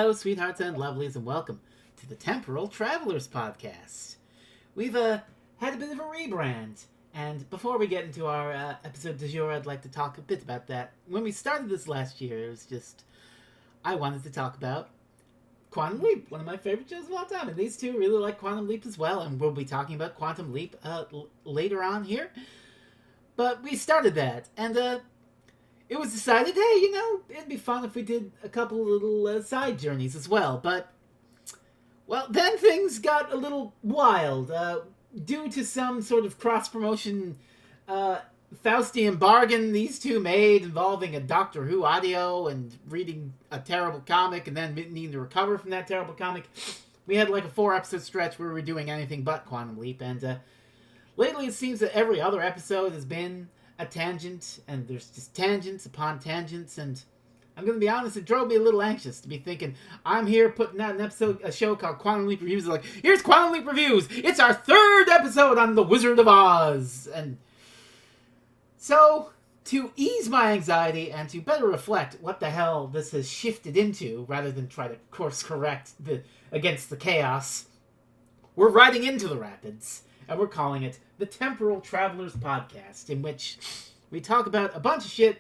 Hello, sweethearts and lovelies, and welcome to the Temporal Travelers podcast. We've had a bit of a rebrand, and before we get into our episode du jour, I'd like to talk a bit about that. When we started this last year, it was just, I wanted to talk about Quantum Leap, one of my favorite shows of all time, and these two really like Quantum Leap as well, and we'll be talking about Quantum Leap later on here. But we started that, and it was decided, hey, it'd be fun if we did a couple little side journeys as well. But, well, then things got a little wild. Due to some sort of cross-promotion Faustian bargain these two made involving a Doctor Who audio and reading a terrible comic and then needing to recover from that terrible comic, we had like a 4-episode stretch where we were doing anything but Quantum Leap. And lately it seems that every other episode has been a tangent, and there's just tangents upon tangents, and I'm gonna be honest, it drove me a little anxious to be thinking I'm here putting out a show called Quantum Leap Reviews. Like, here's Quantum Leap Reviews. It's our 3rd episode on The Wizard of Oz, and so to ease my anxiety and to better reflect what the hell this has shifted into, rather than try to course correct against the chaos, we're riding into the rapids. And we're calling it the Temporal Travelers podcast, in which we talk about a bunch of shit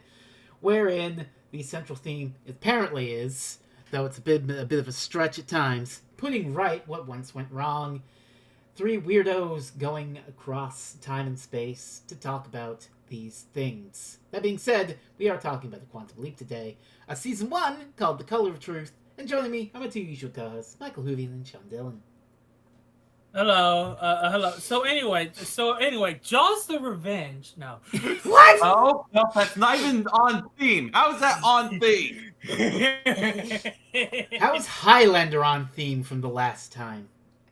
wherein the central theme apparently is, though it's a bit of a stretch at times, putting right what once went wrong. 3 weirdos going across time and space to talk about these things. That being said, we are talking about the Quantum Leap today, a season 1 called The Color of Truth, and joining me are my 2 usual co-hosts, Michael Hoovey and Sean Dillon. Hello. So anyway, Jaws the Revenge. No. What? Oh, no, that's not even on theme. How is that on theme? How is Highlander on theme from the last time?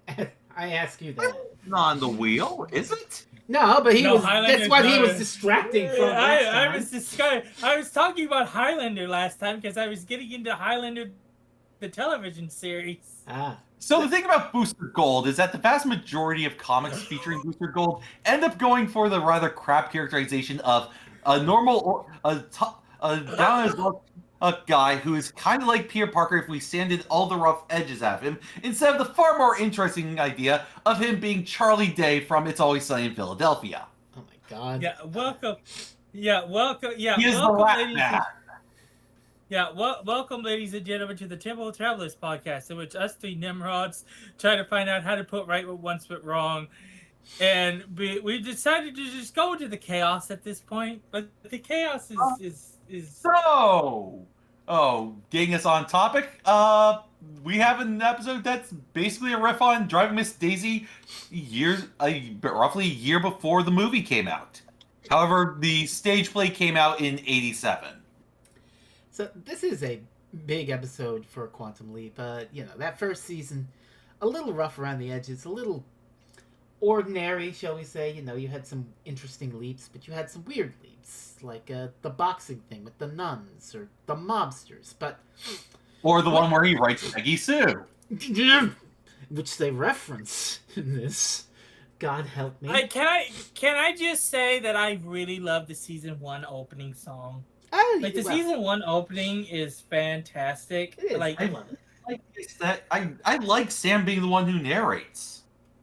I ask you that. Not on the wheel, is it? No, but Highlander's that's what he was distracting from last time. I was talking about Highlander last time because I was getting into Highlander, the television series. So the thing about Booster Gold is that the vast majority of comics featuring Booster Gold end up going for the rather crap characterization of a normal, down as luck guy who is kind of like Peter Parker if we sanded all the rough edges out of him, instead of the far more interesting idea of him being Charlie Day from It's Always Sunny in Philadelphia. Oh my god. Welcome. He is welcome, the Rat Man. Welcome, ladies and gentlemen, to the Temporal Travelers podcast, in which us 3 Nimrods try to find out how to put right what once went wrong. And we decided to just go into the chaos at this point. But the chaos is... So, getting us on topic, we have an episode that's basically a riff on Driving Miss Daisy roughly a year before the movie came out. However, the stage play came out in 1987. So this is a big episode for Quantum Leap. That first season, a little rough around the edges, a little ordinary, shall we say. You had some interesting leaps, but you had some weird leaps, like the boxing thing with the nuns, or the mobsters, Or the one where he writes Peggy Sue. Which they reference in this. God help me. Can I just say that I really love the season 1 opening song? Season 1 opening is fantastic. It is. I love it. I like Sam being the one who narrates.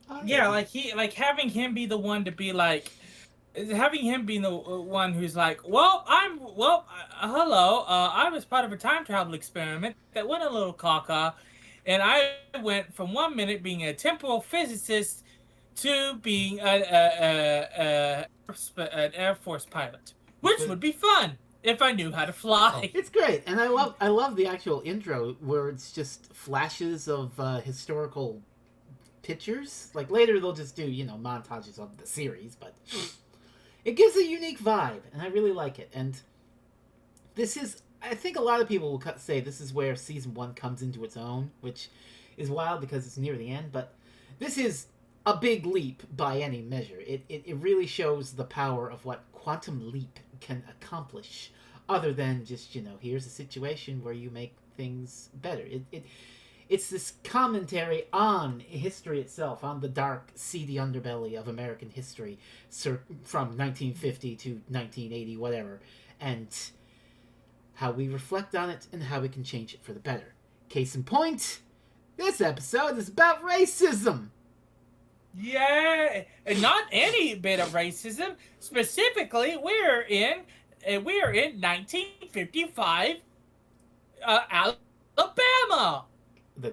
Having him be the one to be like, having him be the one who's like, hello, I was part of a time travel experiment that went a little caca, and I went from 1 minute being a temporal physicist to being an Air Force pilot, which would be fun if I knew how to fly. It's great, and I love the actual intro where it's just flashes of historical pictures. Like later they'll just do montages of the series, but it gives a unique vibe, and I really like it. And this is, I think a lot of people will say this is where season 1 comes into its own, which is wild because it's near the end. But this is a big leap by any measure. It really shows the power of what Quantum Leap can accomplish, other than just, here's a situation where you make things better. It's this commentary on history itself, on the dark, seedy underbelly of American history from 1950 to 1980, whatever, and how we reflect on it and how we can change it for the better. Case in point, this episode is about racism. Yeah, and not any bit of racism. Specifically, we're in 1955, Alabama.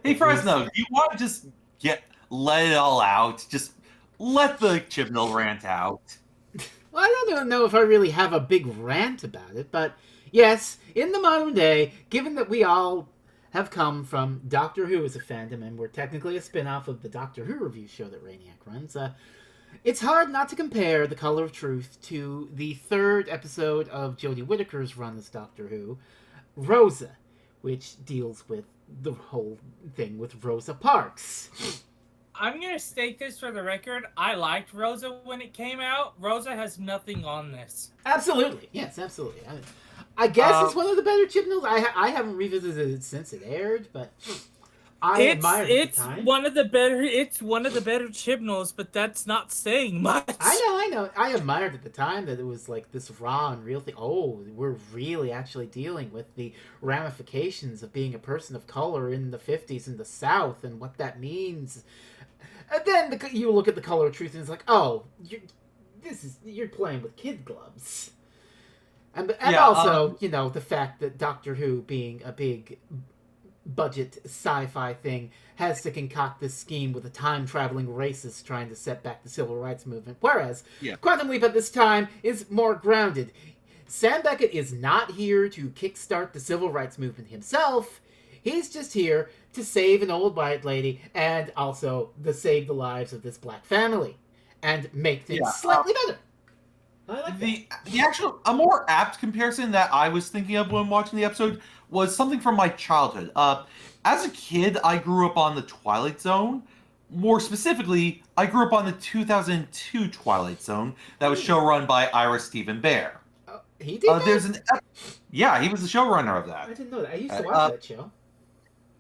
Hey, Fresno, do you want to just let it all out? Just let the Chibnall rant out. Well, I don't know if I really have a big rant about it, but yes, in the modern day, given that we all have come from Doctor Who as a fandom, and we're technically a spin-off of the Doctor Who review show that Rainiac runs, it's hard not to compare The Color of Truth to the third episode of Jodie Whittaker's run as Doctor Who, Rosa, which deals with the whole thing with Rosa Parks. I'm going to state this for the record. I liked Rosa when it came out. Rosa has nothing on this. Absolutely. Yes, absolutely. I guess it's one of the better Chibnalls. I haven't revisited it since it aired, but I admired it at the time. It's one of the better Chibnalls, but that's not saying much. I know. I admired at the time that it was like this raw and real thing. Oh, we're really actually dealing with the ramifications of being a person of color in the 50s in the South and what that means. And then you look at The Color of Truth and it's like, oh, you're playing with kid gloves. And also, the fact that Doctor Who, being a big budget sci-fi thing, has to concoct this scheme with a time-traveling racist trying to set back the civil rights movement. Whereas, Quantum Leap at this time is more grounded. Sam Beckett is not here to kickstart the civil rights movement himself. He's just here to save an old white lady and also to save the lives of this black family and make things slightly better. I like the actual a more apt comparison that I was thinking of when watching the episode was something from my childhood. As a kid, I grew up on the Twilight Zone. More specifically, I grew up on the 2002 Twilight Zone that was showrun by Ira Stephen Bear. He did that? He was the showrunner of that. I didn't know that. I used to watch that show.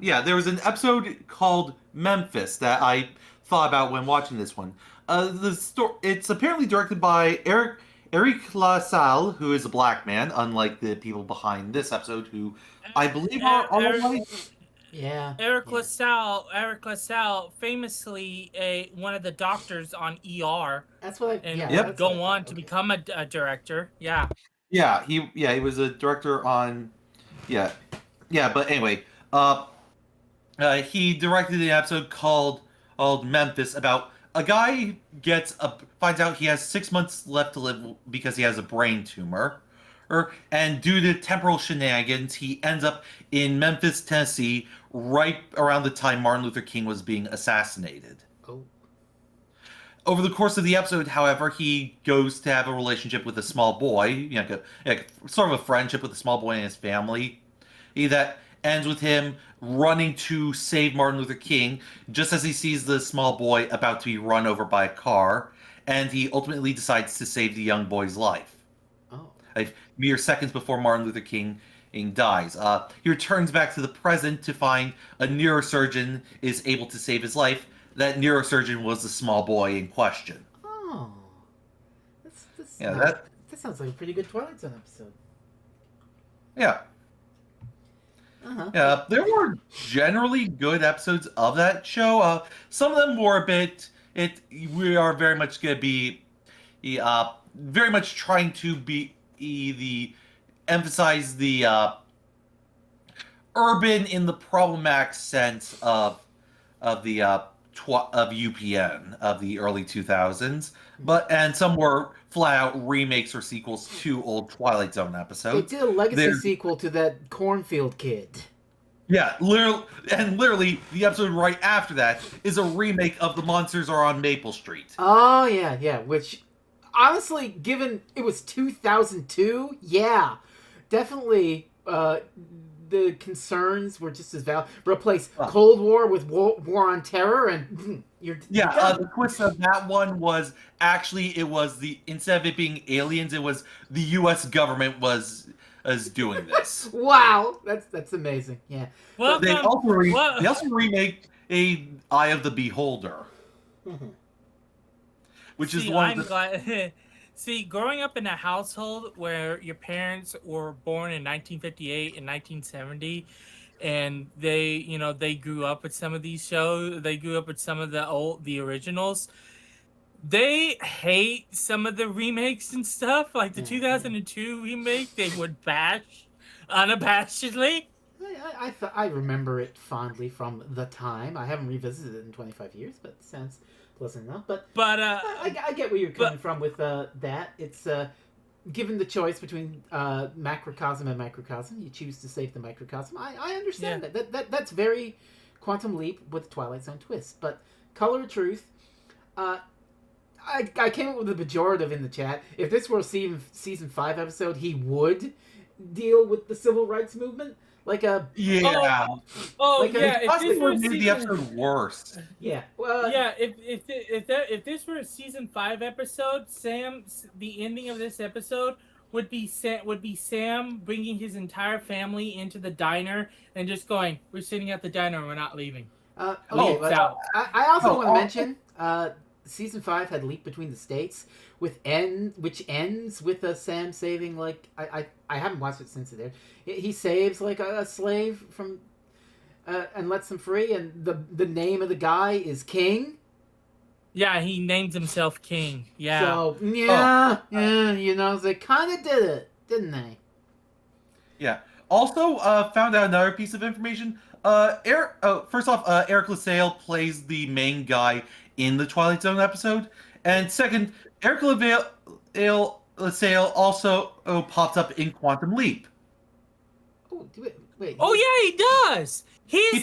Yeah, there was an episode called Memphis that I thought about when watching this one. It's apparently directed by Eric LaSalle, who is a black man, unlike the people behind this episode, who I believe are white. Yeah. Eric LaSalle, famously one of the doctors on ER. That's what go on to become a director. Yeah. Yeah, he was a director on. But anyway, he directed an episode called Memphis about a guy finds out he has 6 months left to live because he has a brain tumor. And due to temporal shenanigans, he ends up in Memphis, Tennessee, right around the time Martin Luther King was being assassinated. Oh. Over the course of the episode, however, he goes to have a relationship with a small boy, sort of a friendship with a small boy and his family. That ends with him running to save Martin Luther King, just as he sees the small boy about to be run over by a car, and he ultimately decides to save the young boy's life. Oh. Mere seconds before Martin Luther King dies. He returns back to the present to find a neurosurgeon is able to save his life. That neurosurgeon was the small boy in question. Oh. That sounds like a pretty good Twilight Zone episode. Yeah. Uh-huh. Yeah, there were generally good episodes of that show. Some of them were a bit. We are very much going to be, very much trying to emphasize the urban in the problematic sense of UPN of the early 2000s, and some were flat out remakes or sequels to old Twilight Zone episodes. They did a legacy sequel to that Cornfield Kid. Yeah, literally, the episode right after that is a remake of The Monsters Are on Maple Street. Oh, yeah, which, honestly, given it was 2002, yeah, definitely, the concerns were just as valid. Replace Cold War with War on Terror, and you're done. The twist of that one was actually instead of it being aliens, it was the U.S. government was doing this. Wow, that's amazing. Yeah. Well, they also remake a Eye of the Beholder, which is one. I'm glad. See, growing up in a household where your parents were born in 1958 and 1970, and they grew up with some of these shows. They grew up with some of the originals. They hate some of the remakes and stuff, like the 2002 remake. They would bash unabashedly. I remember it fondly from the time. I haven't revisited it in 25 years, but it sounds pleasant enough. But I get where you're coming from with that. It's given the choice between macrocosm and microcosm, you choose to save the microcosm. I understand that. That's very Quantum Leap with Twilight Zone twist. But Color of Truth, I came up with a pejorative in the chat. If this were a season 5 episode, he would deal with the civil rights movement. Like a yeah. If this were made the episode worse. Yeah. If this were a season 5 episode, the ending of this episode would be Sam bringing his entire family into the diner and just going, "We're sitting at the diner and we're not leaving." I also want to mention season 5 had Leap Between the States which ends with Sam saving, like, I haven't watched it since it aired. He saves like a slave from and lets him free, and the name of the guy is King. Yeah, he names himself King. Yeah. So they kind of did it, didn't they? Yeah. Also, found out another piece of information. First off, Eric LaSalle plays the main guy in the Twilight Zone episode, and second, Eric LaSalle also pops up in Quantum Leap. Oh, wait. Oh yeah, he does. He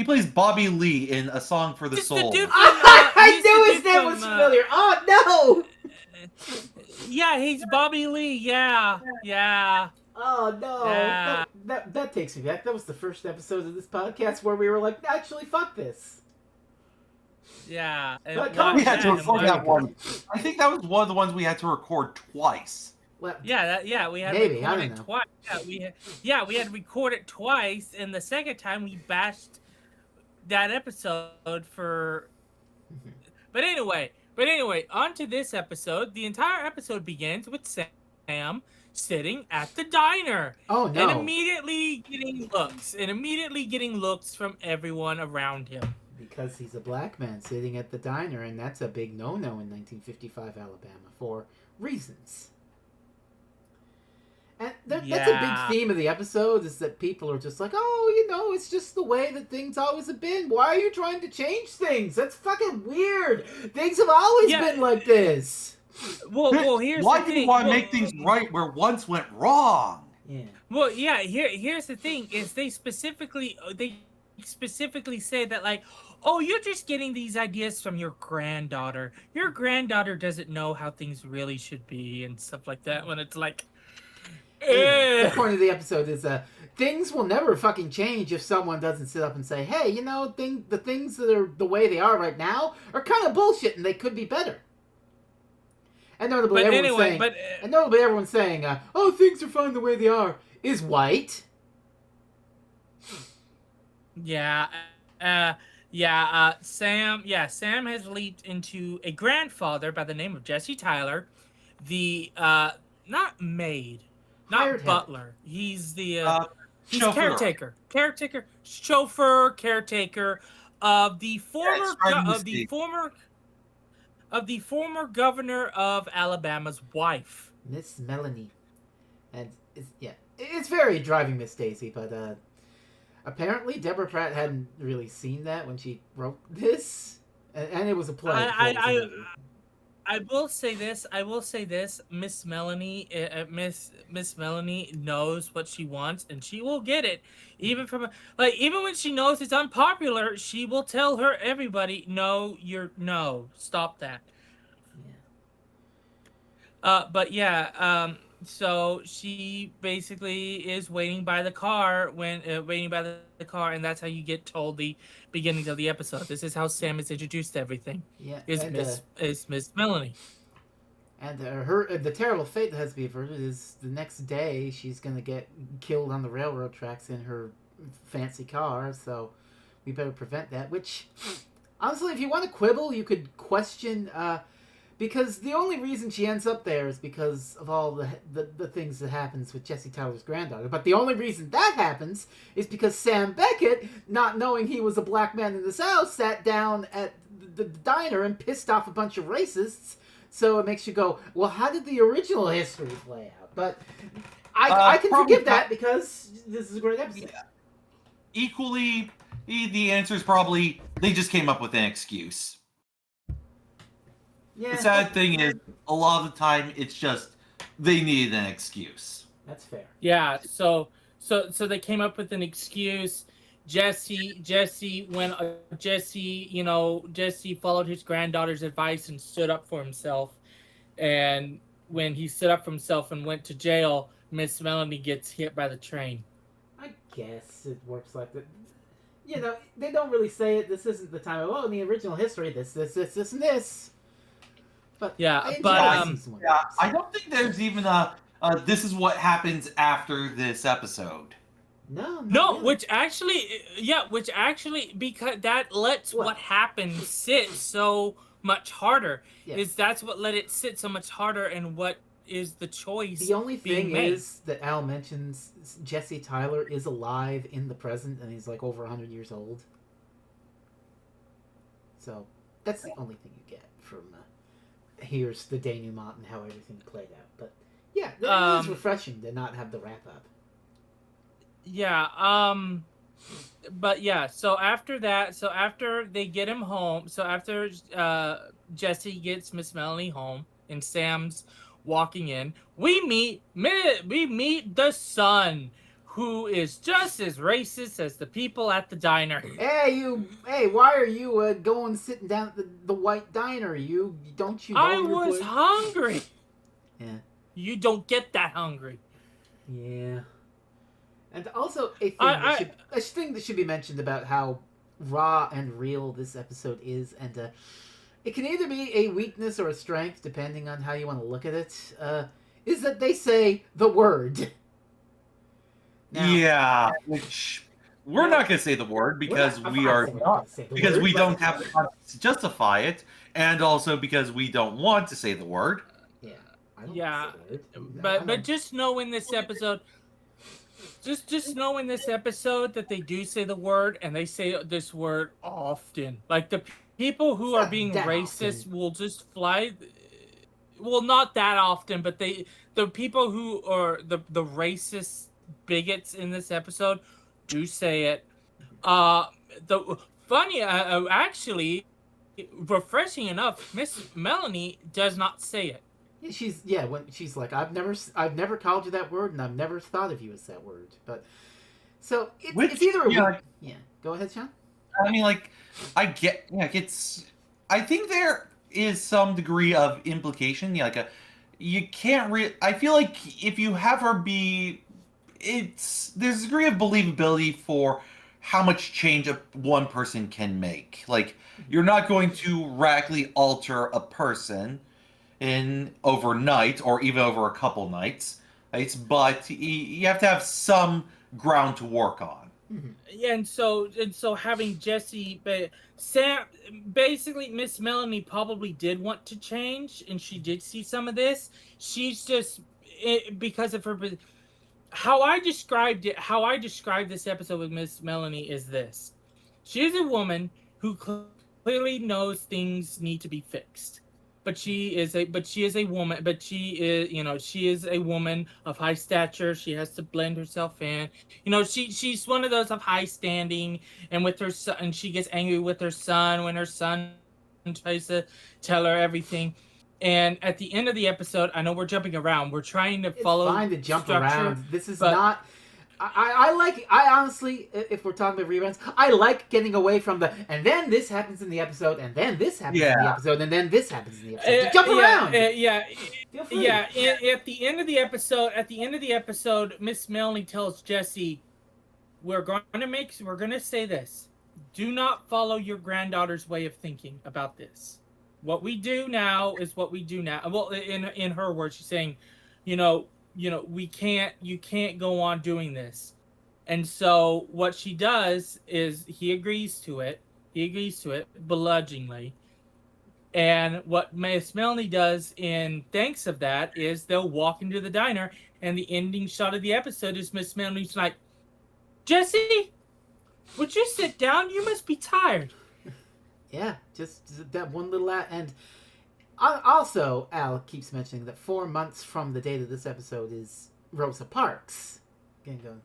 plays Bobby Lee in A Song for the Soul. I knew his name was familiar. Oh no. Yeah, he's Bobby Lee. Yeah. Oh no. Yeah. That takes me back. That was the first episode of this podcast where we were like, actually, fuck this. Yeah. We had to record that one. I think that was one of the ones we had to record twice. Well, we had maybe, to record it twice. We had to record it twice, and the second time we bashed that episode for. But anyway, on to this episode. The entire episode begins with Sam sitting at the diner. Oh no! And immediately getting looks from everyone around him. Because he's a black man sitting at the diner, and that's a big no-no in 1955 Alabama for reasons. And that's a big theme of the episode, is that people are just like, oh, it's just the way that things always have been. Why are you trying to change things? That's fucking weird. Things have always been like this. Well, here's why the do thing. you want to make things right where once went wrong? Yeah. Well, yeah. Here's the thing: is they specifically say that, like, oh, you're just getting these ideas from your granddaughter. Your granddaughter doesn't know how things really should be and stuff like that. When it's like, the point of the episode is things will never fucking change if someone doesn't sit up and say, hey, the things that are the way they are right now are kind of bullshit and they could be better. And notably, everyone's saying, oh, things are fine the way they are, is white. Sam has leaped into a grandfather by the name of Jesse Tyler, the not maid, not butler. He's the he's caretaker of the former governor of Alabama's wife, Miss Melanie. And it's very driving Miss Daisy, but apparently Deborah Pratt hadn't really seen that when she wrote this, and it was a play. I will say this. Miss Melanie knows what she wants, and she will get it. Even when she knows it's unpopular, she will tell everybody, no, stop that. Yeah. So she basically is waiting by the car and that's how you get told the beginnings of the episode. This is how Sam is introduced to everything. Yeah, is Miss Melanie. And the terrible fate that has to be averted is the next day she's gonna get killed on the railroad tracks in her fancy car. So we better prevent that. Which, honestly, if you want to quibble, you could question Because the only reason she ends up there is because of all the things that happens with Jesse Tyler's granddaughter. But the only reason that happens is because Sam Beckett, not knowing he was a black man in the South, sat down at the diner and pissed off a bunch of racists. So it makes you go, well, how did the original history play out? But I can forgive that because this is a great episode. Yeah. Equally, the answer is probably they just came up with an excuse. Yeah, The sad thing is, a lot of the time, it's just they needed an excuse. That's fair. Yeah, so they came up with an excuse. Jesse followed his granddaughter's advice and stood up for himself. And when he stood up for himself and went to jail, Miss Melanie gets hit by the train. I guess it works like that. You know, they don't really say it. This isn't the time of, oh, in the original history, this, and this. But yeah, I don't think there's even a this is what happens after this episode. No, really. Which actually, because that lets what happened sit so much harder. Yeah. That's what let it sit so much harder, and what is the choice. The only thing is that Al mentions Jesse Tyler is alive in the present, and he's like over 100 years old. So that's the only thing you get from here's the denouement and how everything played out. But yeah, it is refreshing to not have the wrap up. Yeah, but yeah, so after they get him home, so after Jesse gets Miss Melanie home and Sam's walking in, we meet the son, who is just as racist as the people at the diner. Hey, why are you going sitting down at the white diner? Don't you know I was hungry. Yeah. You don't get that hungry. Yeah. And also a thing that should be mentioned about how raw and real this episode is, and it can either be a weakness or a strength depending on how you want to look at it, is that they say the word. Now, yeah, which we're not going to say the word because we don't have the context to justify it, and also because we don't want to say the word. Yeah. But just know in this episode. Just know in this episode that they do say the word, and they say this word often. Like, the people who are being racist will just fly. Well, not that often, but the people who are the racist bigots in this episode do say it. Actually, refreshing enough, Miss Melanie does not say it. When she's like, I've never called you that word, and I've never thought of you as that word. But so it's either Go ahead, Sean. I mean, like, I think there is some degree of implication. You can't I feel like if you have her be, there's a degree of believability for how much change one person can make. Like, you're not going to radically alter a person in overnight or even over a couple nights, right? But you have to have some ground to work on. Mm-hmm. Yeah, and so having Jesse, Sam, basically Miss Melanie probably did want to change, and she did see some of this. She's just because of her. How I described this episode with Miss Melanie is this: she is a woman who clearly knows things need to be fixed. But she is a woman. But she is a woman of high stature. She has to blend herself in. She's one of those of high standing. And with her son, and she gets angry with her son when her son tries to tell her everything. And at the end of the episode, I know we're jumping around. We're trying to follow. It's fine to jump around. This is not. I honestly, if we're talking about reruns, I like getting away from and then this happens in the episode, and then this happens in the episode, and then this happens in the episode. Jump around. Feel free. At the end of the episode, Miss Melanie tells Jesse, "We're going to say this. Do not follow your granddaughter's way of thinking about this. What we do now is what we do now." Well, in her words, she's saying, you can't go on doing this. And so what she does is he agrees to it begrudgingly. And what Miss Melanie does in thanks of that is they'll walk into the diner, and the ending shot of the episode is Miss Melanie's like, Jesse, would you sit down? You must be tired. Yeah, just that one little and also Al keeps mentioning that 4 months from the date of this episode is Rosa Parks. Again, going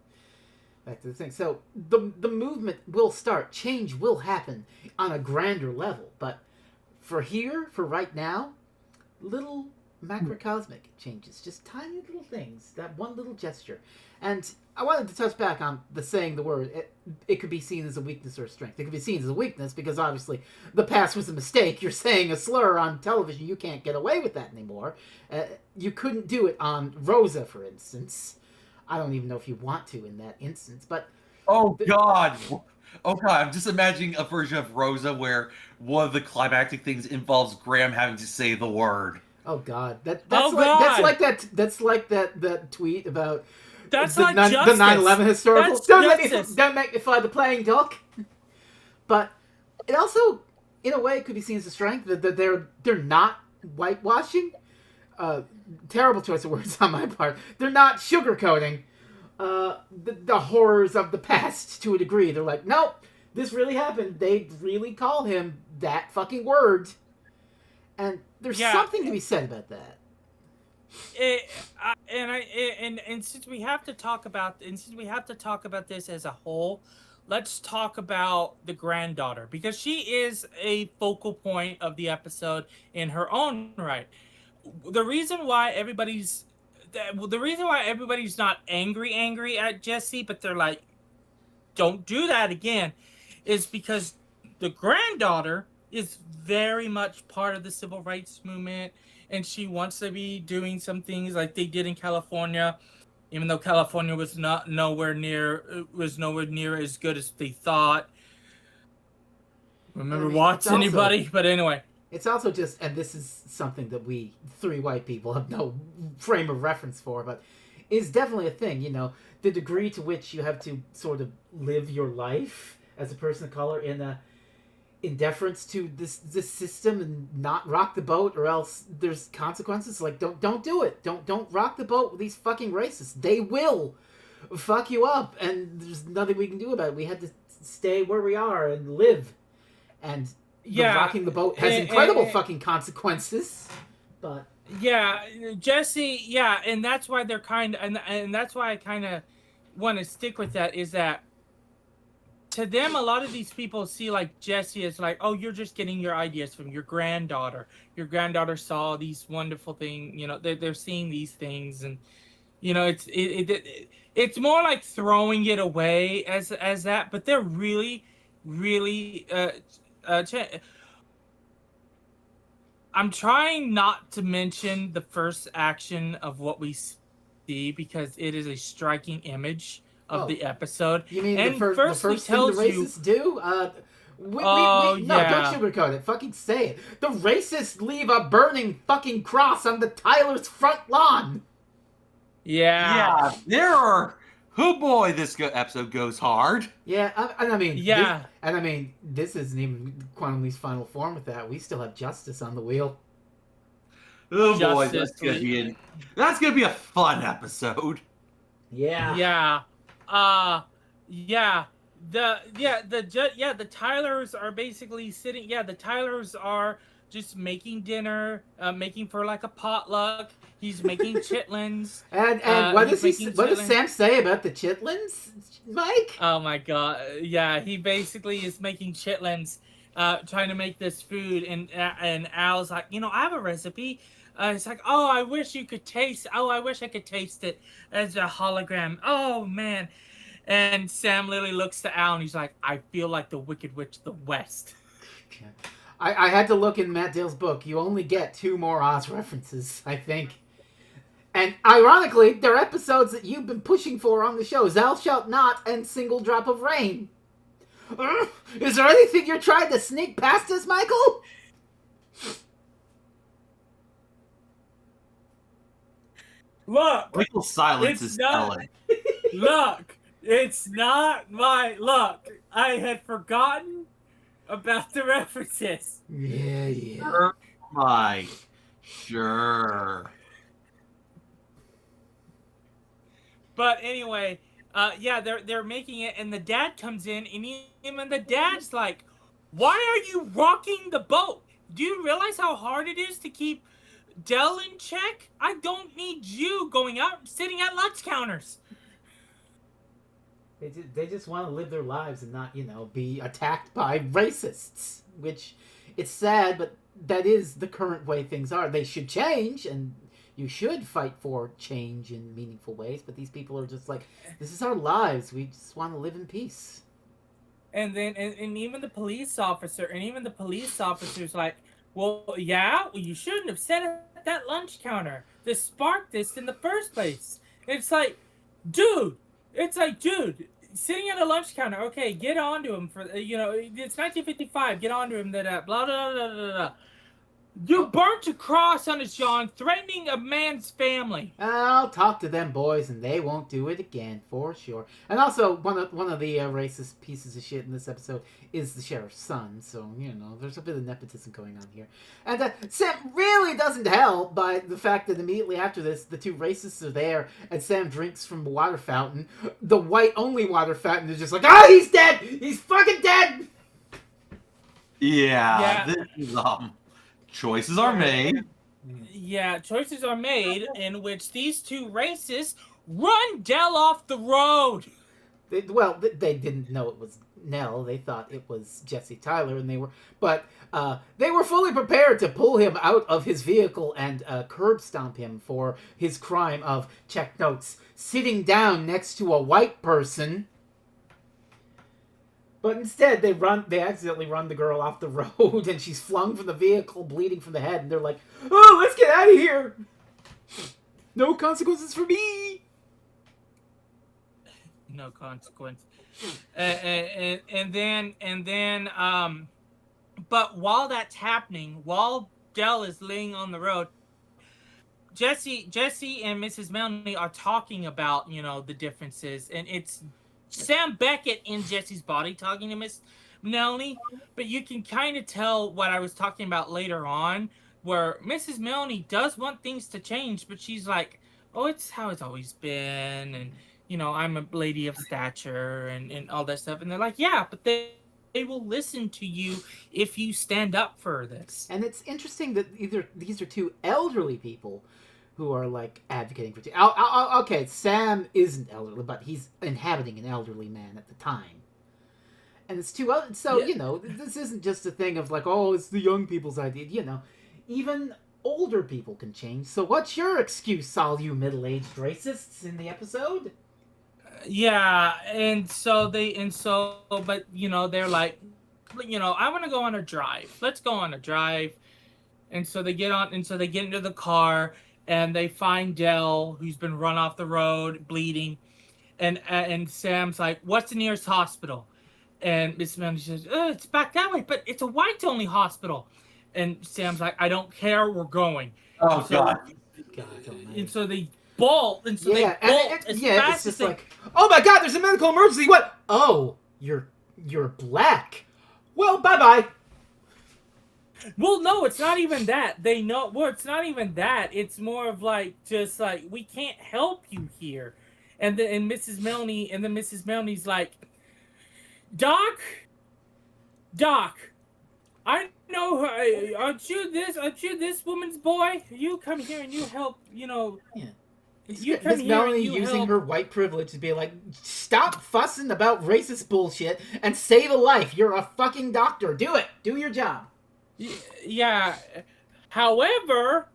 back to the thing. So the movement will start. Change will happen on a grander level. But for right now, little macrocosmic changes. Just tiny little things. That one little gesture. And I wanted to touch back on the saying the word. It could be seen as a weakness or a strength. It could be seen as a weakness because obviously the past was a mistake. You're saying a slur on television. You can't get away with that anymore. You couldn't do it on Rosa, for instance. I don't even know if you want to in that instance, but... Oh, God! Oh, God, I'm just imagining a version of Rosa where one of the climactic things involves Graham having to say the word. Oh, God. That's like that tweet about... That's the, like the 9/11 historical. That's don't make me fly the playing duck. But it also, in a way, could be seen as a strength that they're not whitewashing. Terrible choice of words on my part. They're not sugarcoating the horrors of the past to a degree. They're like, nope, this really happened. They really call him that fucking word, and there's something to be said about that. And since we have to talk about this as a whole, let's talk about the granddaughter, because she is a focal point of the episode in her own right. The reason why everybody's not angry at Jesse, but they're like, don't do that again, is because the granddaughter is very much part of the civil rights movement. And she wants to be doing some things like they did in California, even though California was nowhere near as good as they thought. Remember Watts, anybody? But anyway. It's also just, and this is something that we three white people have no frame of reference for, but is definitely a thing, you know, the degree to which you have to sort of live your life as a person of color in deference to this system and not rock the boat, or else there's consequences. Like, don't do it. Don't rock the boat with these fucking racists. They will fuck you up, and there's nothing we can do about it. We had to stay where we are and live. And rocking the boat has incredible fucking consequences. But Jesse, and that's why they're and that's why I kind of want to stick with that, is that to them, a lot of these people see like Jesse as like, oh, you're just getting your ideas from your granddaughter. Your granddaughter saw these wonderful things, you know, they're seeing these things, and you know, it's more like throwing it away as that, but they're really I'm trying not to mention the first action of what we see because it is a striking image of the episode. You mean the first thing the racists do? No, don't sugarcoat it. Fucking say it. The racists leave a burning fucking cross on the Tyler's front lawn. Yeah. There are... Oh boy, this episode goes hard. Yeah, I mean, this isn't even Quantum Leap's final form with that. We still have Justice on the wheel. Oh boy, that's gonna be a fun episode. Yeah. The Tylers are basically sitting. Yeah, the Tylers are just making dinner, making for like a potluck. He's making chitlins. And what does Sam say about the chitlins, Mike? Oh my god! Yeah, he basically is making chitlins, trying to make this food, and Al's like, you know, I have a recipe. It's like, oh, I wish you could taste. Oh, I wish I could taste it as a hologram. Oh man! And Sam literally looks to Al and he's like, I feel like the Wicked Witch of the West. I had to look in Matt Dale's book. You only get 2 more Oz references, I think. And ironically, they're episodes that you've been pushing for on the show. Thou Shalt Not and Single Drop of Rain. Is there anything you're trying to sneak past us, Michael? Look! Michael's silence is telling. Look! It's not my luck. I had forgotten about the references. Yeah. Mike. Sure. But anyway, yeah, they're making it, and the dad comes in, and even the dad's like, "Why are you rocking the boat? Do you realize how hard it is to keep Dell in check? I don't need you going out and sitting at lunch counters." They just want to live their lives and not, be attacked by racists. Which, it's sad, but that is the current way things are. They should change, and you should fight for change in meaningful ways. But these people are just like, this is our lives. We just want to live in peace. And then, and even the police officer's like, "Well, yeah, well, you shouldn't have sat at that lunch counter to spark this in the first place." It's like, dude, sitting at a lunch counter, okay, get onto him for, it's 1955, get onto him, that, blah, blah, blah, blah, blah. You burnt a cross on his John, threatening a man's family. I'll talk to them boys, and they won't do it again for sure. And also, one of the racist pieces of shit in this episode is the sheriff's son. So there's a bit of nepotism going on here. And Sam really doesn't help by the fact that immediately after this, the two racists are there, and Sam drinks from the water fountain, the white only water fountain. Is just like, he's dead. He's fucking dead. Yeah. This is choices are made. Yeah, choices are made in which these two racists run Dell off the road. They didn't know it was Nell. They thought it was Jesse Tyler, and they were fully prepared to pull him out of his vehicle and curb stomp him for his crime of, check notes, sitting down next to a white person. But instead, they accidentally run the girl off the road, and she's flung from the vehicle, bleeding from the head, and they're like, "Oh, let's get out of here! No consequences for me!" No consequence. And then, but while that's happening, while Dell is laying on the road, Jesse and Mrs. Melanie are talking about, the differences, and it's Sam Beckett in Jesse's body talking to Miss Melanie, but you can kind of tell what I was talking about later on, where Mrs. Melanie does want things to change, but she's like, "Oh, it's how it's always been, and I'm a lady of stature and all that stuff." And they're like, "Yeah, but they will listen to you if you stand up for this." And it's interesting that these are two elderly people who are like advocating for. Okay, Sam isn't elderly, but he's inhabiting an elderly man at the time, and it's two other. So this isn't just a thing of like, oh, it's the young people's idea. Even older people can change. So what's your excuse, all you middle-aged racists in the episode? Yeah, but they're like, I want to go on a drive. Let's go on a drive. And so they get into the car, and they find Dell, who's been run off the road, bleeding. And Sam's like, "What's the nearest hospital?" And Miss Melanie says, "It's back that way, but it's a whites-only hospital." And Sam's like, "I don't care, we're going." Oh, God. Almighty. And so they bolt, as it's fast just as they... like, "Oh my God, there's a medical emergency! What? Oh, you're black. Well, bye-bye." Well, no, it's not even that. They know. Well, it's not even that. It's more of like, just like, "We can't help you here," and Mrs. Melanie's like, Doc, I know. Aren't you this woman's boy? You come here and you help. Yeah. You come Miss here Melanie and you using help. her white privilege to be like, "Stop fussing about racist bullshit and save a life. You're a fucking doctor. Do it. Do your job." Yeah. However,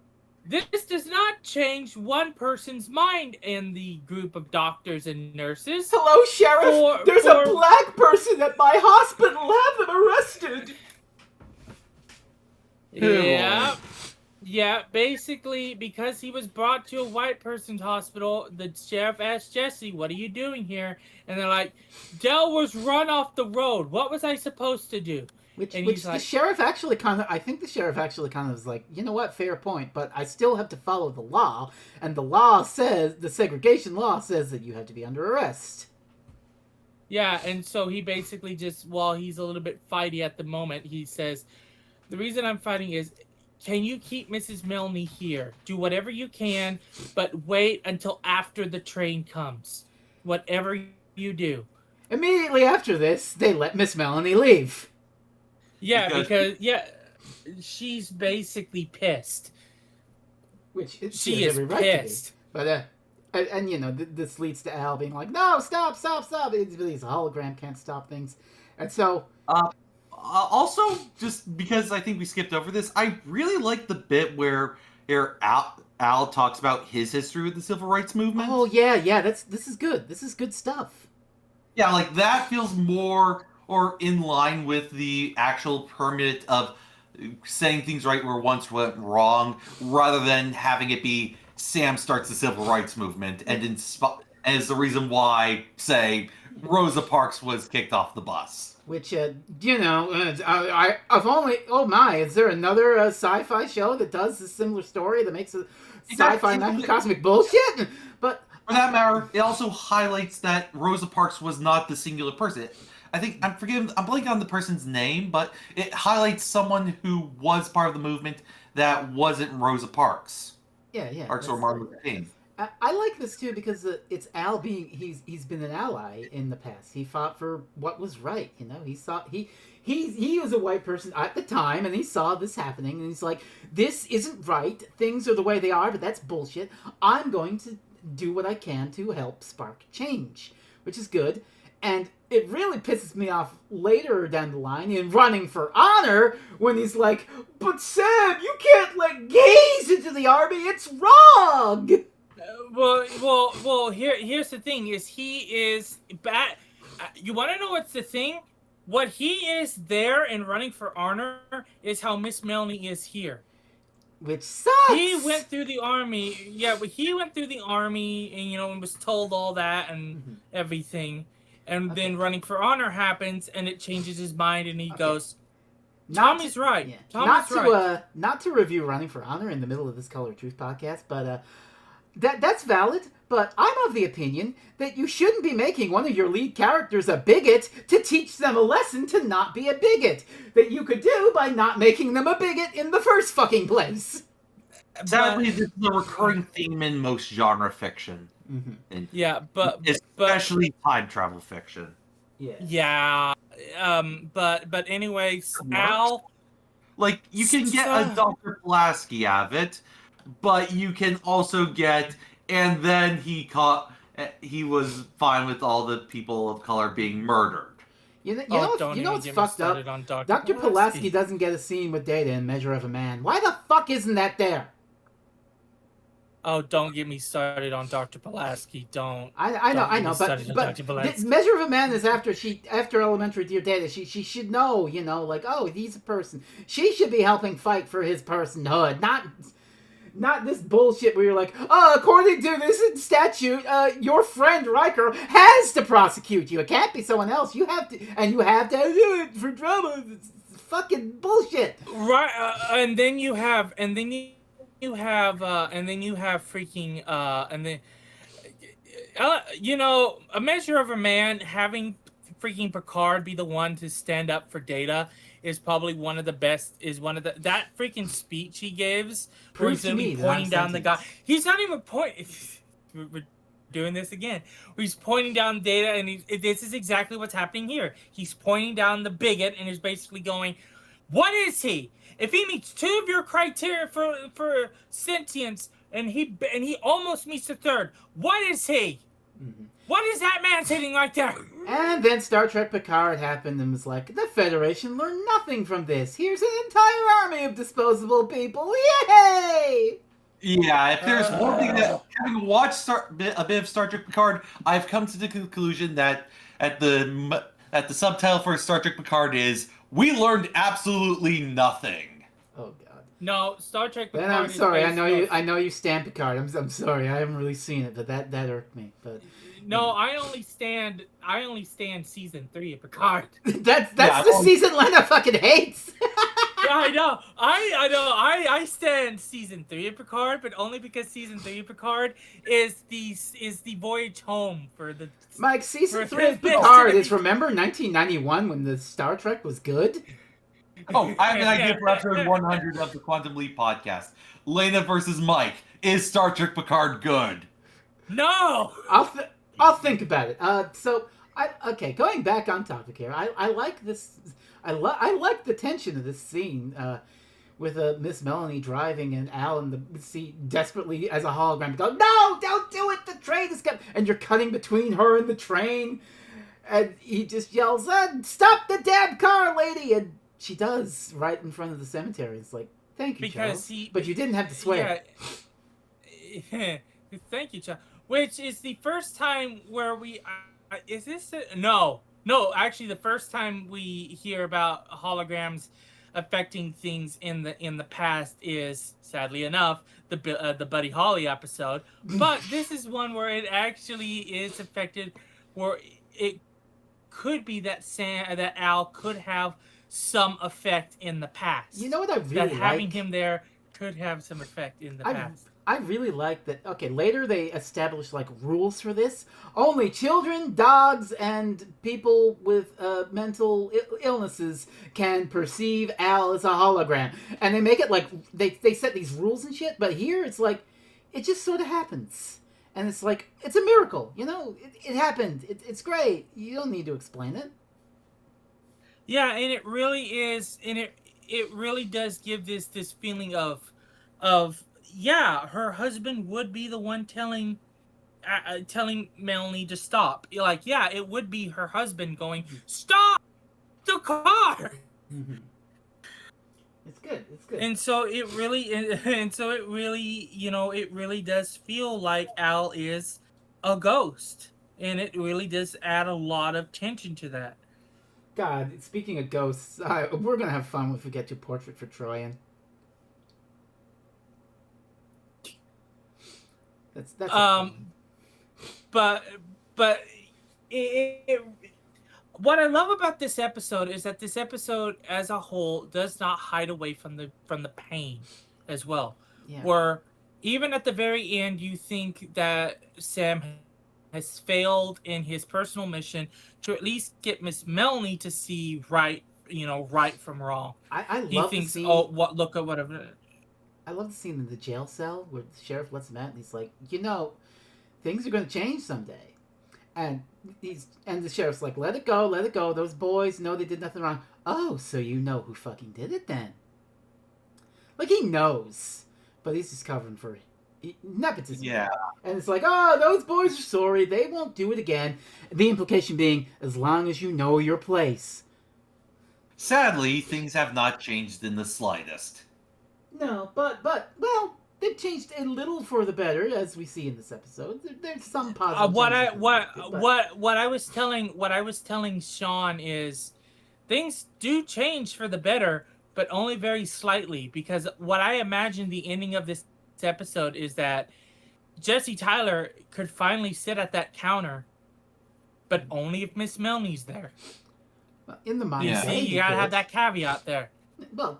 this does not change one person's mind in the group of doctors and nurses. "Hello, Sheriff. There's a black person at my hospital. Have them arrested." Yeah, basically, because he was brought to a white person's hospital, the sheriff asked Jesse, "What are you doing here?" And they're like, "Dell was run off the road. What was I supposed to do?" Which the sheriff actually I think the sheriff actually kind of is like, "You know what, fair point, but I still have to follow the law, and the segregation law says that you have to be under arrest." Yeah, and so he basically just, while he's a little bit fighty at the moment, he says, "The reason I'm fighting is, can you keep Mrs. Melanie here? Do whatever you can, but wait until after the train comes. Whatever you do. Immediately after this, they let Miss Melanie leave. Yeah, because she's basically pissed. Which she has is every right pissed. to be. But and this leads to Al being like, "No, stop! He's a hologram, can't stop things," and so. Also, just because I think we skipped over this, I really like the bit where Al talks about his history with the civil rights movement. Oh yeah, this is good. This is good stuff. Yeah, like that feels more or in line with the actual permit of saying things right where once went wrong, rather than having it be Sam starts the civil rights movement and is the reason why, say, Rosa Parks was kicked off the bus. Which, I've only, oh my, is there another sci-fi show that does a similar story that makes a sci-fi cosmic bullshit? But for that matter, it also highlights that Rosa Parks was not the singular person. I think, I'm blanking on the person's name, but it highlights someone who was part of the movement that wasn't Rosa Parks. Yeah. Parks or Martin Luther King. I like this too because it's Al being he's been an ally in the past. He fought for what was right. He was a white person at the time, and he saw this happening, and he's like, "This isn't right. Things are the way they are, but that's bullshit. I'm going to do what I can to help spark change," which is good. And it really pisses me off later down the line in Running for Honor when he's like, "But Sam, you can't let gays into the army. It's wrong." Well. Here's the thing: is he is bad. You want to know what's the thing? What he is there and Running for Honor is how Miss Melanie is here. Which sucks. He went through the army. Yeah, but he went through the army and was told all that and everything, and then Running for Honor happens and it changes his mind and he goes, "Tommy's right. Yeah. Tommy's right." Not to review Running for Honor in the middle of this Color of Truth podcast, but that's valid, but I'm of the opinion that you shouldn't be making one of your lead characters a bigot to teach them a lesson to not be a bigot that you could do by not making them a bigot in the first fucking place. Sadly, this is a recurring theme in most genre fiction. Especially time travel fiction. Yeah. But anyways, Al... Like, you can get a Dr. Pulaski out of it, but you can also get, and then he was fine with all the people of color being murdered. You know what's fucked up? Dr. Pulaski doesn't get a scene with Data in Measure of a Man. Why the fuck isn't that there? Oh, don't get me started on Dr. Pulaski. Don't. I know, but Measure of a Man is after Elementary Dear Data. She should know, like, oh, he's a person. She should be helping fight for his personhood, not this bullshit where you're like, oh, according to this statute, your friend Riker has to prosecute you. It can't be someone else. You have to do it for drama. It's fucking bullshit. Right, and then you have A Measure of a Man, having freaking Picard be the one to stand up for Data is probably one of the best. That freaking speech he gives, where he's gonna be pointing down the guy. He's not even pointing. We're doing this again. He's pointing down Data, and this is exactly what's happening here. He's pointing down the bigot, and is basically going, "What is he? If he meets two of your criteria for sentience, and he almost meets the third, what is he? Mm-hmm. What is that man sitting right there?" And then Star Trek Picard happened and was like, the Federation learned nothing from this. Here's an entire army of disposable people. Yay! Yeah, if there's one thing that, having watched a bit of Star Trek Picard, I've come to the conclusion that at the subtitle for Star Trek Picard is, "We learned absolutely nothing." Oh God. No, Star Trek Picard. Then I'm sorry. I know you stand Picard. I'm sorry. I haven't really seen it, but that irked me. But no, I only stand season 3 of Picard. that's the season Lena fucking hates. Yeah, I know. I stand season 3 of Picard, but only because season 3 of Picard is the voyage home for the. Mike, season 3 of Picard is, remember 1991 when the Star Trek was good? Oh, I have an idea for episode 100 of the Quantum Leap podcast. Lena versus Mike. Is Star Trek Picard good? No. I'll think about it. Going back on topic here. I like this. I like the tension of this scene with Miss Melanie driving and Al in the seat desperately as a hologram go, no, don't do it. The train is coming, and you're cutting between her and the train, and he just yells, "Stop the damn car, lady!" And she does right in front of the cemetery. It's like, thank you, Charles. But you didn't have to swear. Yeah. Thank you, Charles. Which is the first time where we is this no actually the first time we hear about holograms affecting things in the past is, sadly enough, the Buddy Holly episode. But this is one where it actually is affected, where it could be that that Al could have some effect in the past. You know what I really that like? Having him there could have some effect in the past. I really like that. Okay, later they established like rules for this. Only children, dogs, and people with mental illnesses can perceive Al as a hologram, and they make it like they set these rules and shit. But here it's like it just sort of happens, and it's like it's a miracle. You know, it happened. It's great. You don't need to explain it. Yeah, and it really is, and it really does give this feeling of. Yeah, her husband would be the one telling Melanie to stop. Like, yeah, it would be her husband going, "Stop the car." Mm-hmm. It's good. It's good. And so it really, you know, it really does feel like Al is a ghost, and it really does add a lot of tension to that. God, speaking of ghosts, we're gonna have fun if we get to Portrait for Troyan. That's but what I love about this episode is that this episode as a whole does not hide away from the pain as well. Yeah. Where even at the very end you think that Sam has failed in his personal mission to at least get Miss Melanie to see right from wrong. I love he thinks, the scene. oh, look at what I've done. I love the scene in the jail cell where the sheriff lets him out and he's like, things are going to change someday. And the sheriff's like, let it go. Those boys know they did nothing wrong. Oh, so you know who fucking did it then? Like, he knows, but he's just covering for nepotism. Yeah. And it's like, oh, those boys are sorry. They won't do it again. The implication being, as long as you know your place. Sadly, things have not changed in the slightest. No, but well, they've changed a little for the better, as we see in this episode. There's some positive. What I was telling Sean is, things do change for the better, but only very slightly. Because what I imagine the ending of this episode is that Jesse Tyler could finally sit at that counter, but only if Miss Melanie's there. In the mind, you gotta have that caveat there. Well.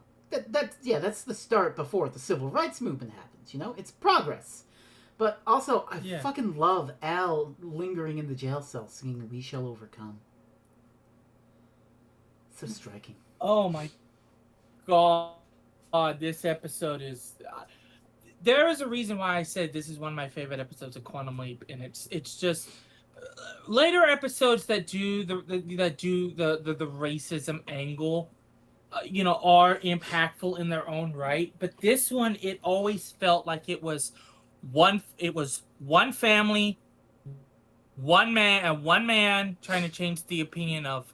That's the start before the civil rights movement happens, it's progress. But also, I fucking love Al lingering in the jail cell singing "We Shall Overcome." So striking. Oh my god, this episode is... there is a reason why I said this is one of my favorite episodes of Quantum Leap, and it's just... later episodes that do the racism angle are impactful in their own right, but this one, it always felt like it was one family, one man trying to change the opinion of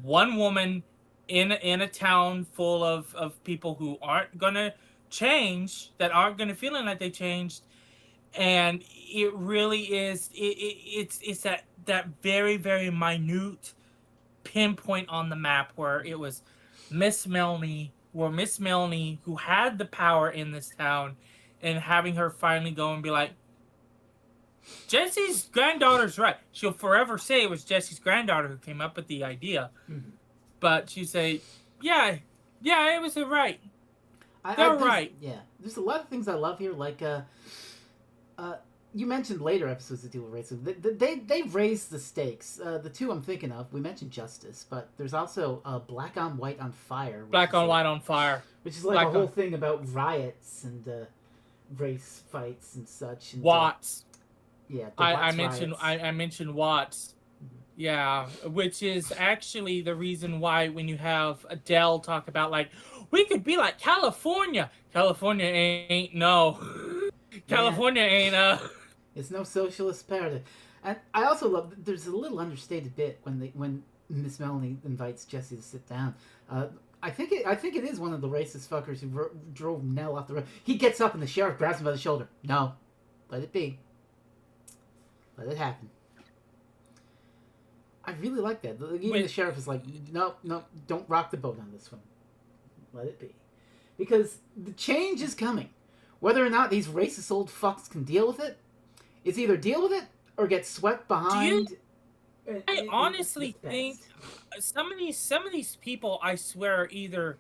one woman in a town full of people who aren't gonna change, that aren't gonna feel like they changed. And it really is, it's that very, very minute pinpoint on the map where it was Miss Melanie, who had the power in this town, and having her finally go and be like, Jesse's granddaughter's right. She'll forever say it was Jesse's granddaughter who came up with the idea. Mm-hmm. But she'd say, yeah, it was right. They're right. Yeah, there's a lot of things I love here, like you mentioned later episodes that deal with racism. They've raised the stakes. The two I'm thinking of, we mentioned Justice, but there's also Black on White on Fire. Black on White on Fire. Which is like Black a whole on... thing about riots and race fights and such. And, Watts. Yeah, I mentioned Watts. Yeah, which is actually the reason why when you have Adele talk about like we could be like California. California ain't no. California ain't It's no socialist paradise. And I also love there's a little understated bit when Miss Melanie invites Jesse to sit down. I think it is one of the racist fuckers who drove Nell off the road. He gets up and the sheriff grabs him by the shoulder. No, let it be. Let it happen. I really like that. Even the sheriff is like, no, don't rock the boat on this one. Let it be. Because the change is coming. Whether or not these racist old fucks can deal with it, it's either deal with it or get swept behind. I honestly think some of these people, I swear, either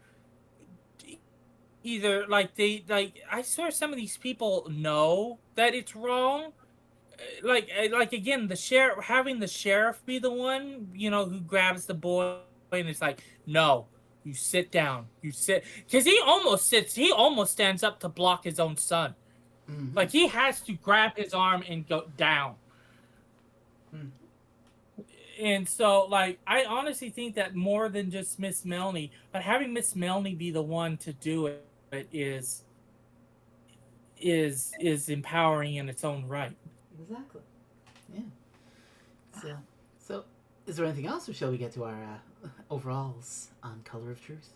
like I swear some of these people know that it's wrong. Like again, having the sheriff be the one, who grabs the boy and it's like, no, you sit down, because he almost stands up to block his own son. Mm-hmm. Like he has to grab his arm and go down. And so, like, I honestly think that more than just Miss Melanie, but having Miss Melanie be the one to do it is empowering in its own right. Exactly. Yeah. So, is there anything else, or shall we get to our overalls on Color of Truth?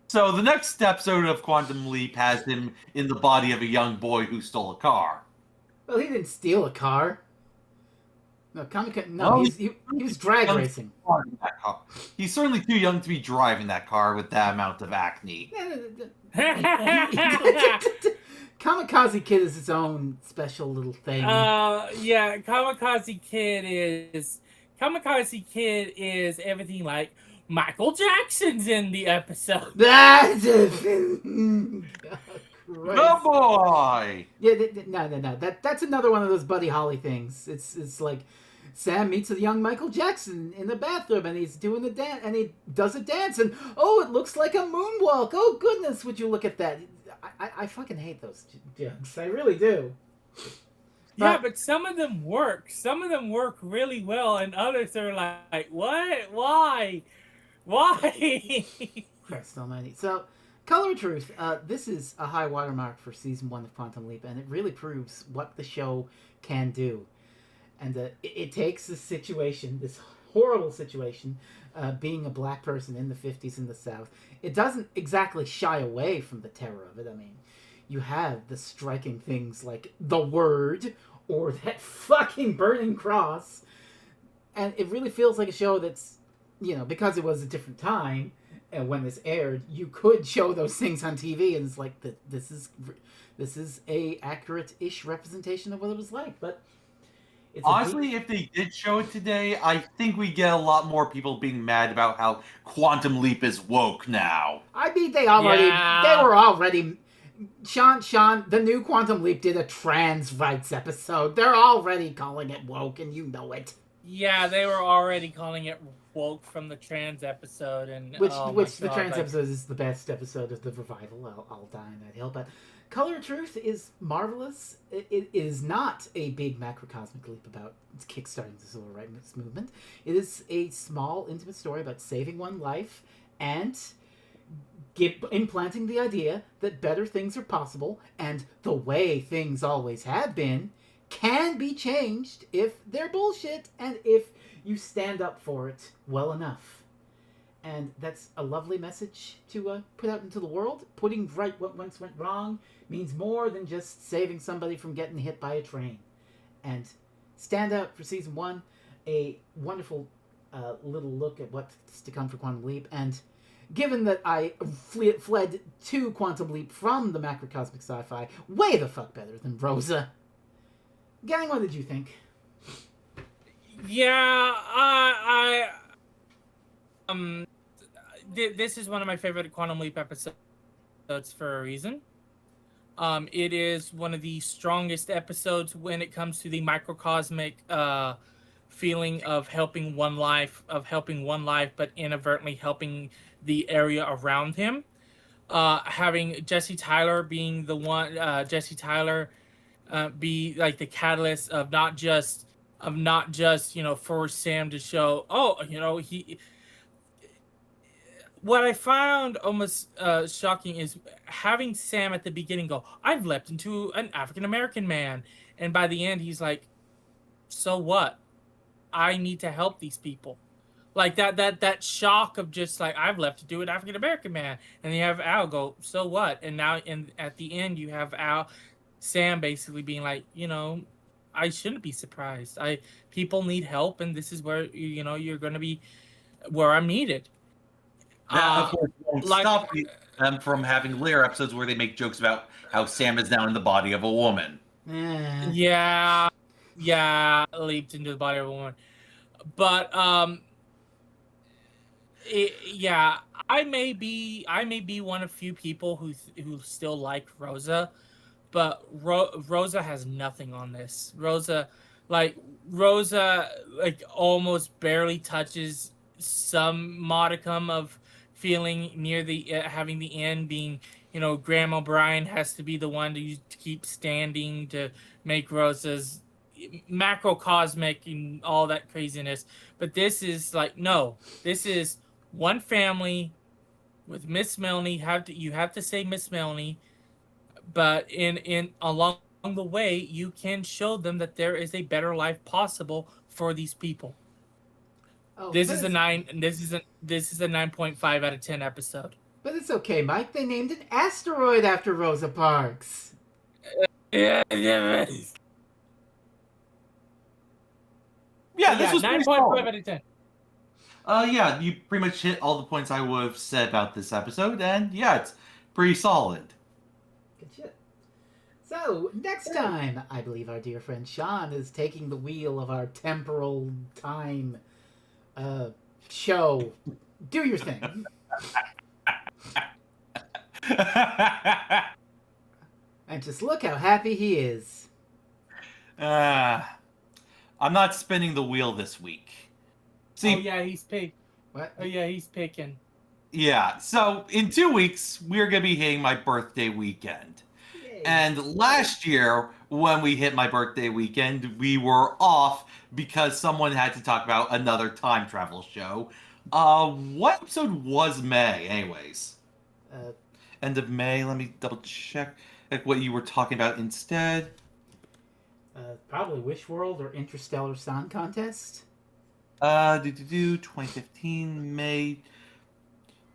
So the next episode of Quantum Leap has him in the body of a young boy who stole a car. Well, he didn't steal a car. No, he was drag racing. He's certainly too young to be driving that car with that amount of acne. Kamikaze Kid is its own special little thing. Yeah, Kamikaze Kid is everything like Michael Jackson's in the episode. That's Good boy. Yeah, no. That's another one of those Buddy Holly things. It's like Sam meets a young Michael Jackson in the bathroom, and he's doing the dance, and he does a dance, and oh, it looks like a moonwalk. Oh goodness, would you look at that? I fucking hate those jokes. I really do. But some of them work. Some of them work really well, and others are like, what? Why? Christ almighty. So, Color of Truth. This is a high watermark for season 1 of Quantum Leap, and it really proves what the show can do. And it takes this situation, this horrible situation, being a black person in the 50s in the South. It doesn't exactly shy away from the terror of it. I mean, you have the striking things like the word or that fucking burning cross. And it really feels like a show that's, because it was a different time, and when this aired, you could show those things on TV, and it's like, this is a accurate-ish representation of what it was like. But honestly, if they did show it today, I think we get a lot more people being mad about how Quantum Leap is woke now. I mean, they were already. Sean, the new Quantum Leap did a trans rights episode. They're already calling it woke, and you know it. Yeah, they were already calling it woke from the trans episode, and the trans episode is the best episode of the revival. I'll die on that hill. But Color of Truth is marvelous. It is not a big macrocosmic leap about kickstarting the civil rights movement. It is a small, intimate story about saving one life and implanting the idea that better things are possible, and the way things always have been can be changed if they're bullshit and if you stand up for it well enough. And that's a lovely message to put out into the world. Putting right what once went wrong means more than just saving somebody from getting hit by a train. And Stand Out for Season 1, a wonderful little look at what's to come for Quantum Leap. And given that I fled to Quantum Leap from the macrocosmic sci-fi, way the fuck better than Rosa. Gang, what did you think? Yeah, this is one of my favorite Quantum Leap episodes for a reason. It is one of the strongest episodes when it comes to the microcosmic feeling of helping one life, but inadvertently helping the area around him. Having Jesse Tyler being the one, Jesse Tyler be like the catalyst of not just for Sam to show, oh, he. What I found almost shocking is having Sam at the beginning go, I've leapt into an African American man, and by the end he's like, so what? I need to help these people. Like that shock of just like, I've left to do an African American man, and you have Al go, so what? And now at the end you have Sam basically being like, I shouldn't be surprised. People need help, and this is where you're going to be where I'm needed. That, of course, won't stop them from having later episodes where they make jokes about how Sam is now in the body of a woman. Yeah, leaped into the body of a woman. But I may be one of few people who still like Rosa, but Rosa has nothing on this. Rosa almost barely touches some modicum of feeling near the having the end being, Graham O'Brien has to be the one to keep standing to make Rosa's macrocosmic and all that craziness. But this is like, no, this is one family with Miss Melanie. You have to say Miss Melanie, but in along the way you can show them that there is a better life possible for these people. Oh, this is a 9.5 out of 10 episode. But it's okay, Mike. They named an asteroid after Rosa Parks. Yeah, this was 9.5 out of 10. Yeah, you pretty much hit all the points I would have said about this episode, and yeah, it's pretty solid. Good shit. So, next time, I believe our dear friend Sean is taking the wheel of our temporal time show. Do your thing. And just look how happy he is. I'm not spinning the wheel this week. See, oh yeah, he's picking. What? Oh yeah, he's picking. Yeah, so in 2 weeks, we're going to be hitting my birthday weekend. Yay. And last year, when we hit my birthday weekend, we were off because someone had to talk about another time travel show. What episode was May, anyways? End of May. Let me double check what you were talking about instead. Probably Wish World or Interstellar Song Contest. 2015 May.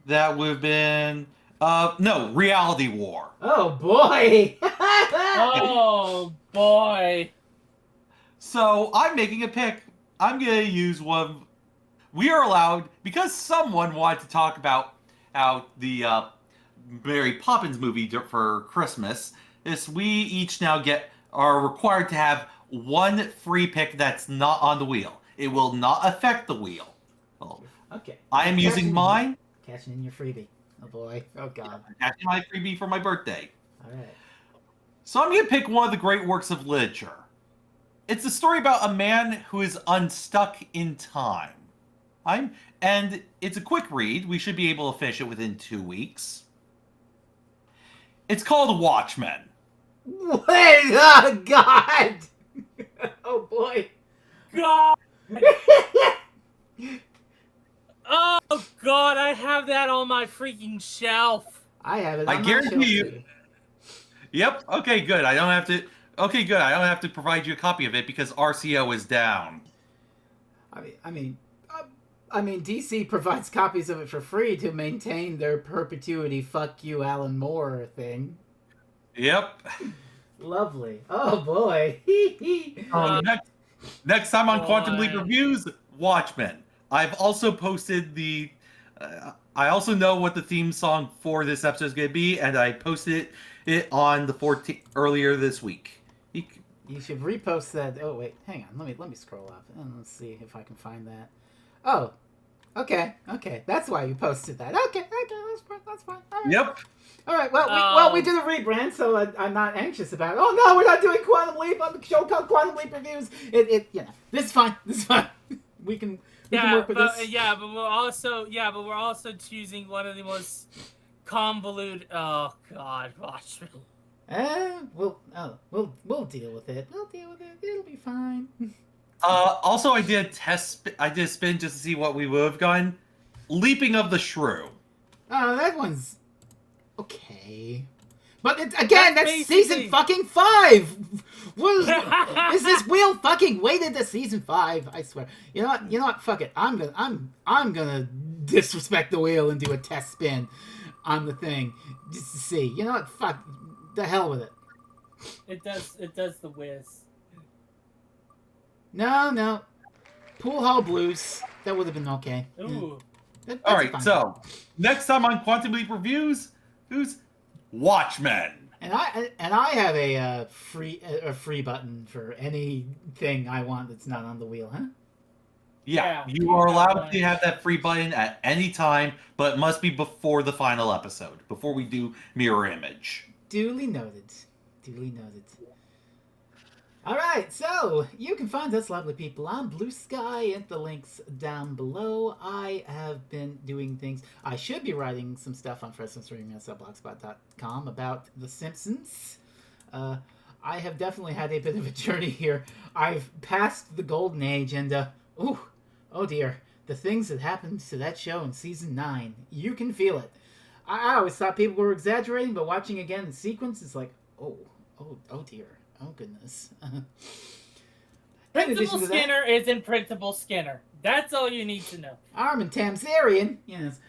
That would have been no, Reality War. Oh boy. Oh boy. So I'm making a pick. I'm gonna use one. We are allowed, because someone wanted to talk about how the Mary Poppins movie for Christmas. We each now are required to have one free pick that's not on the wheel. It will not affect the wheel. Okay. I am using mine. Cashing in your freebie. Oh boy. Oh god. Cashing my freebie for my birthday. Alright. So I'm going to pick one of the great works of literature. It's a story about a man who is unstuck in time. And it's a quick read. We should be able to finish it within 2 weeks. It's called Watchmen. Wait, oh god! Oh boy. God! Oh god, I have that on my freaking shelf. I have it on I guarantee you. Too. Yep. Okay, good. I don't have to. Okay, good. I don't have to provide you a copy of it because RCO is down. I mean, DC provides copies of it for free to maintain their perpetuity "fuck you, Alan Moore" thing. Yep. Lovely. Oh boy. Next time on Quantum Leap Reviews, Watchmen. I've also posted the. I also know what the theme song for this episode is going to be, and I posted it on the 14th earlier this week. You should repost that. Oh wait, hang on. Let me scroll up and let's see if I can find that. Oh, Okay. That's why you posted that. Okay, that's fine. All right. Yep. All right. Well, we did a rebrand, so I'm not anxious about it. Oh no, we're not doing Quantum Leap on the show called Quantum Leap Reviews. This is fine. We can work with this. But we're also choosing one of the most convoluted. Oh God, watch me. We'll deal with it. It'll be fine. Also, I did a spin just to see what we would have gotten. Leaping of the Shrew. Oh, that one's okay. But that's season fucking 5. Is this wheel fucking weighted to season 5? I swear. You know what? Fuck it. I'm gonna disrespect the wheel and do a test spin on the thing just to see. You know what? Fuck the hell with it. It does the whiz. No. Pool Hall Blues. That would have been okay. Ooh. All right. So next time on Quantum Leap Reviews, who's Watchmen? And I have a free button for anything I want that's not on the wheel, huh? Yeah, you are allowed to have that free button at any time, but it must be before the final episode, before we do Mirror Image. Duly noted. All right, so you can find us lovely people on Bluesky at the links down below. I have been doing things. I should be writing some stuff on FreshNewsReading.blogspot.com about The Simpsons. I have definitely had a bit of a journey here. I've passed the golden age, and oh dear, the things that happened to that show in season 9. You can feel it. I always thought people were exaggerating, but watching again in sequence, it's like, oh dear. Oh, goodness. Principal Skinner isn't Principal Skinner. That's all you need to know. Armin Tamzarian, yes.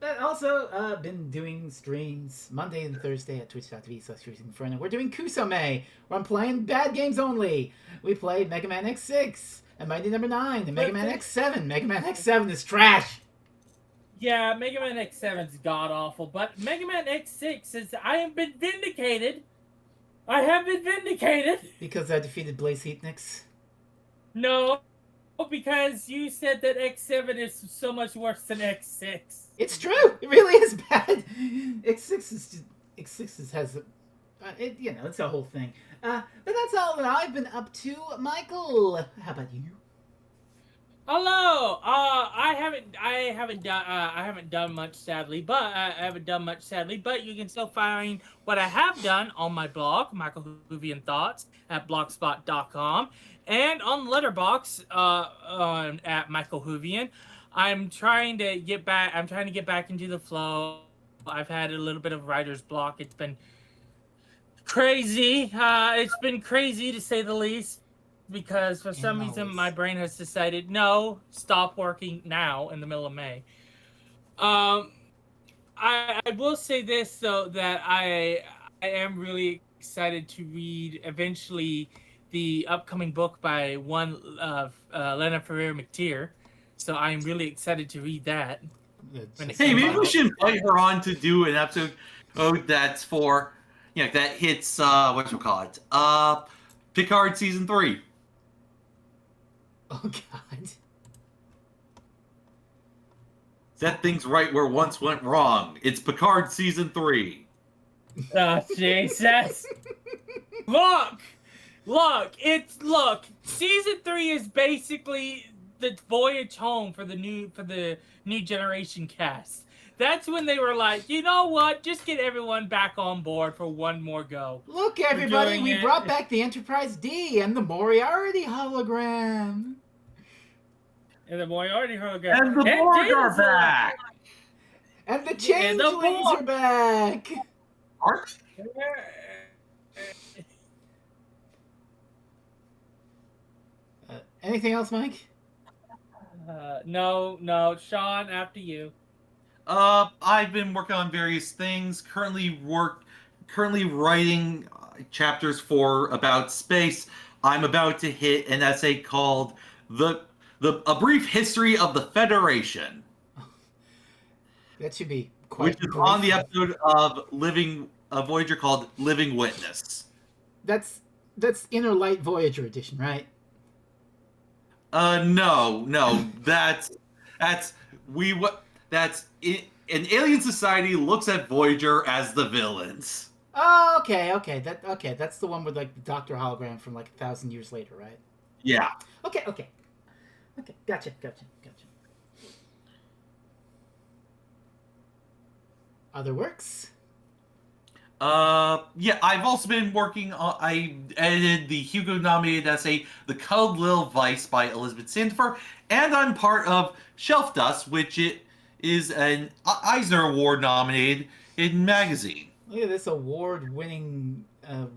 But also, been doing streams Monday and Thursday at twitch.tv/Inferno. We're doing Kusame, where I'm playing bad games only. We played Mega Man X6, and Mighty Number 9, and Mega Man X7. Mega Man X7 is trash. Yeah, Mega Man X7 is god-awful, but Mega Man X6 is... I have been vindicated. Because I defeated Blaze Heatnix? No, because you said that X7 is so much worse than X6. It's true. It really is bad. X6 has, it's a whole thing. But that's all that I've been up to. Michael, how about you? Hello. I haven't done much sadly, but you can still find what I have done on my blog, Michael Hoovian Thoughts, at blogspot.com, and on Letterboxd at Michael Hoovian. I'm trying to get back into the flow. I've had a little bit of writer's block. It's been crazy. It's been crazy to say the least. Because for some reason my brain has decided, no, stop working now in the middle of May. I will say this, though, that I am really excited to read eventually the upcoming book by one Lena Ferrer McTeer. So I'm really excited to read that. Hey, maybe we should invite her on to do an episode that's for, that hits, Picard Season 3. Oh, God. Set things right where once went wrong. It's Picard Season 3. Oh, Jesus. Look! Season 3 is basically the voyage home for the new generation cast. That's when they were like, you know what? Just get everyone back on board for one more go. Look, everybody, we brought back the Enterprise D and the Moriarty hologram. And the Moriarty hologram. And the Borg are back. And the Changelings are back. Anything else, Mike? No. Sean, after you. I've been working on various things. Currently writing chapters about space. I'm about to hit an essay called A Brief History of the Federation. That should be quite which is on the episode of a Voyager called Living Witness. That's Inner Light Voyager edition, right? No. That's we what that's it. An alien society looks at Voyager as the villains. Oh, okay. That's the one with like the Doctor hologram from like 1,000 years later, right? Yeah. Okay. Gotcha. Other works? Yeah, I've also been working on. I edited the Hugo-nominated essay "The Cuddled Little Vice" by Elizabeth Sandifer, and I'm part of Shelf Dust, which it is an Eisner Award nominated in magazine. Look at this award-winning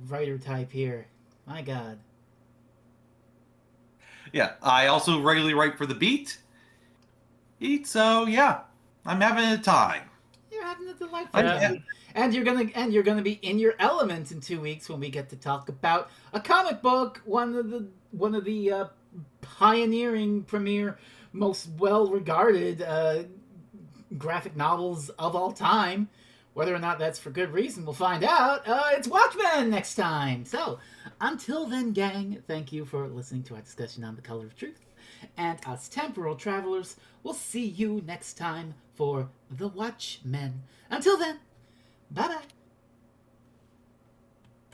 writer type here. My God. Yeah, I also regularly write for The Beat. So yeah, I'm having a time. You're having a delightful Yeah. time. And you're gonna be in your element in 2 weeks when we get to talk about a comic book, one of the pioneering, premier, most well-regarded graphic novels of all time. Whether or not that's for good reason, we'll find out. It's Watchmen next time. So, until then, gang, thank you for listening to our discussion on The Color of Truth. And us Temporal Travelers will see you next time for The Watchmen. Until then, bye-bye.